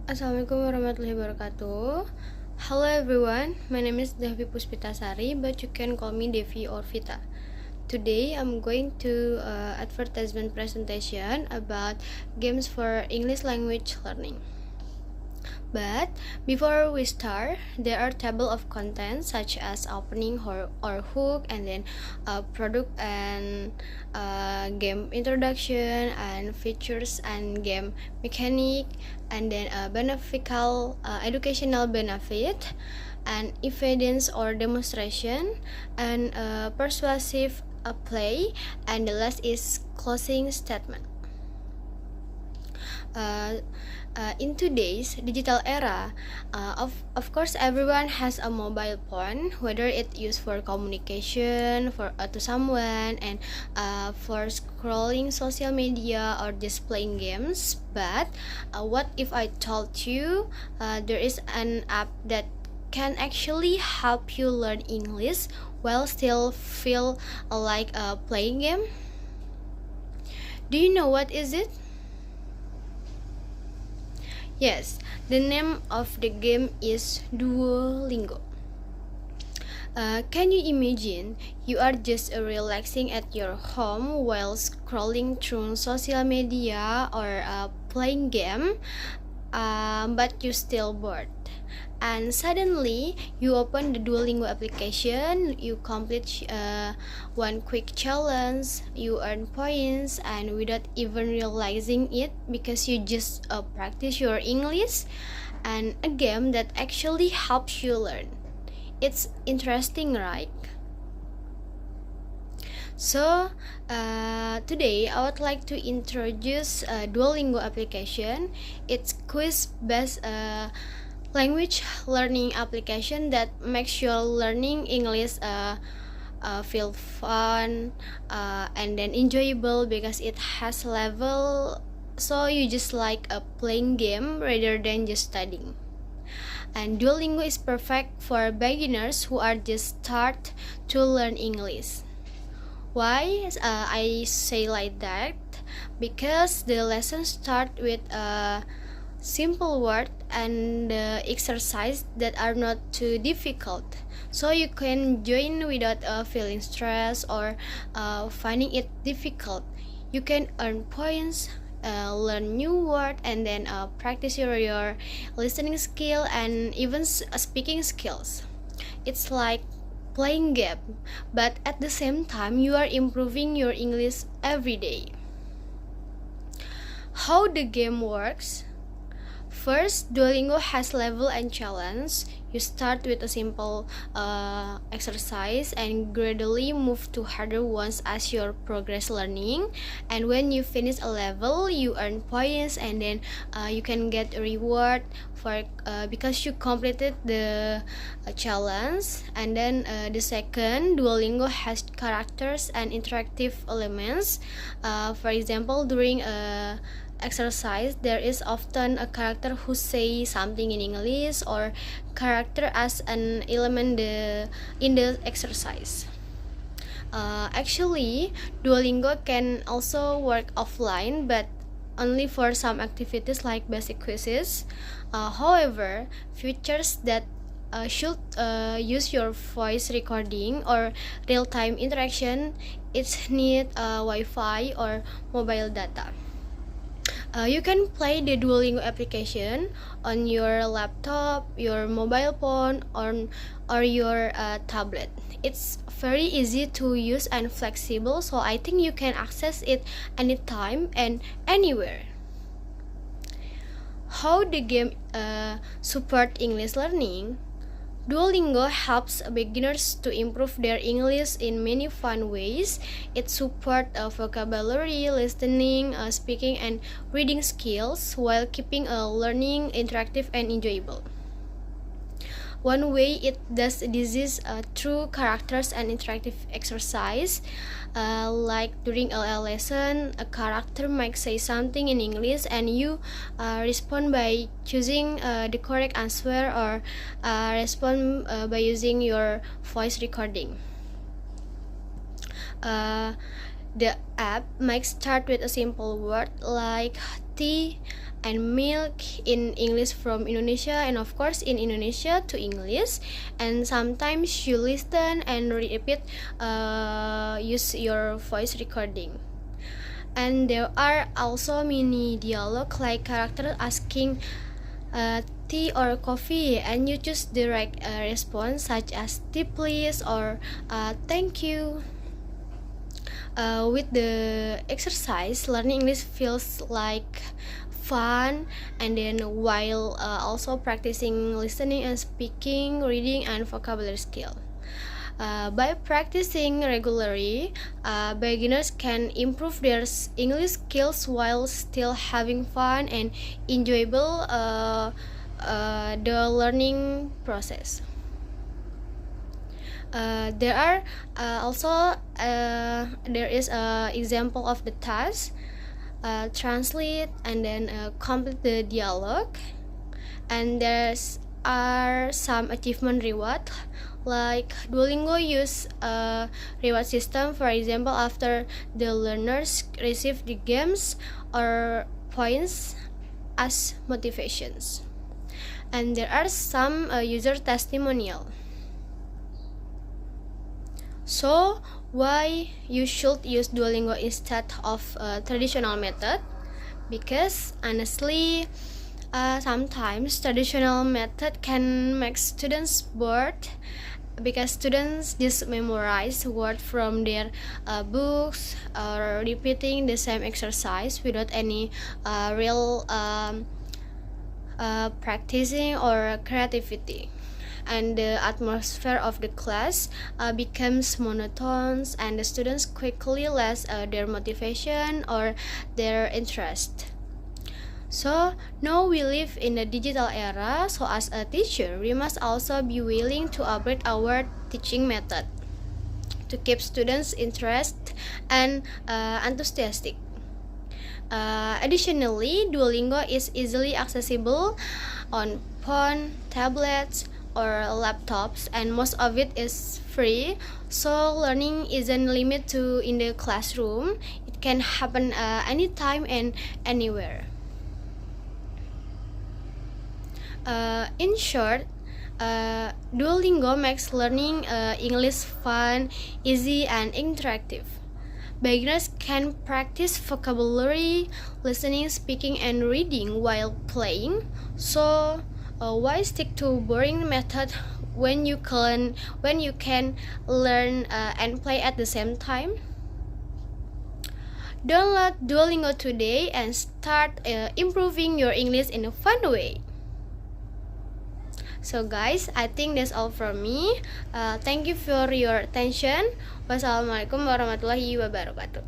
Assalamualaikum warahmatullahi wabarakatuh. Hello everyone, my name is Devi Puspitasari, but you can call me Devi or Vita. Today I'm going to advertisement presentation about games for English language learning. But before we start, there are table of contents such as opening or hook, and then product and game introduction and features and game mechanic, and then beneficial educational benefit and evidence or demonstration and persuasive play, and the last is closing statement. In today's digital era, of course everyone has a mobile phone, whether it's used for communication for to someone, and for scrolling social media or just playing games. But what if I told you there is an app that can actually help you learn English while still feel like playing game? Do you know what is it? Yes, the name of the game is Duolingo. Can you imagine you are just relaxing at your home while scrolling through social media or playing game, but you still bored? And suddenly you open the Duolingo application, you complete one quick challenge, you earn points, and without even realizing it, because you just practice your English, and a game that actually helps you learn. It's interesting, right? So today I would like to introduce Duolingo application. It's quiz-based language learning application that makes your learning English feel fun and then enjoyable, because it has level, so you just like a playing game rather than just studying. And Duolingo is perfect for beginners who are just start to learn English. Why I say like that? Because the lessons start with a simple word and exercise that are not too difficult, so you can join without feeling stressed or finding it difficult. You can earn points, learn new word, and then practice your listening skill and even speaking skills. It's like playing game, but at the same time you are improving your English every day. How the game works? First, Duolingo has level and challenge. You start with a simple exercise and gradually move to harder ones as you progress learning. And when you finish a level, you earn points, and then you can get a reward for because you completed the challenge. And then the second, Duolingo has characters and interactive elements. For example, during a exercise, there is often a character who say something in English, or character as an element in the exercise. Actually, Duolingo can also work offline, but only for some activities like basic quizzes. However, features that should use your voice recording or real-time interaction, it need Wi-Fi or mobile data. You can play the Duolingo application on your laptop, your mobile phone, or your tablet. It's very easy to use and flexible, so I think you can access it anytime and anywhere. How the game support English learning? Duolingo helps beginners to improve their English in many fun ways. It supports vocabulary, listening, speaking, and reading skills while keeping learning interactive and enjoyable. One way it does this is through characters and interactive exercise. Like during a lesson, a character might say something in English, and you respond by choosing the correct answer, or respond by using your voice recording. The app might start with a simple word like tea, and milk in English from Indonesia, and of course in Indonesia to English. And sometimes you listen and repeat, use your voice recording. And there are also mini dialogue like characters asking tea or coffee, and you choose direct response such as tea please or thank you. With the exercise, learning English feels like fun, and then while also practicing listening and speaking, reading, and vocabulary skill. By practicing regularly, beginners can improve their English skills while still having fun and enjoyable the learning process. There are also there is a example of the task, translate and then complete the dialogue, and there's are some achievement reward like Duolingo use a reward system. For example, after the learners receive the games or points as motivations. And there are some user testimonial. So why you should use Duolingo instead of traditional method? Because honestly, sometimes traditional method can make students bored, because students just memorize word from their books or repeating the same exercise without any real practicing or creativity. And the atmosphere of the class becomes monotone, and the students quickly lose their motivation or their interest. So now we live in the digital era, so as a teacher, we must also be willing to upgrade our teaching method to keep students' interest and enthusiastic. Additionally, Duolingo is easily accessible on phone, tablets, or laptops, and most of it is free. So learning isn't limited to in the classroom. It can happen anytime and anywhere. In short, Duolingo makes learning English fun, easy, and interactive. Beginners can practice vocabulary, listening, speaking, and reading while playing. So, why stick to boring method when you can learn and play at the same time? Download Duolingo today and start improving your English in a fun way. So guys, I think that's all from me. Thank you for your attention. Wassalamualaikum warahmatullahi wabarakatuh.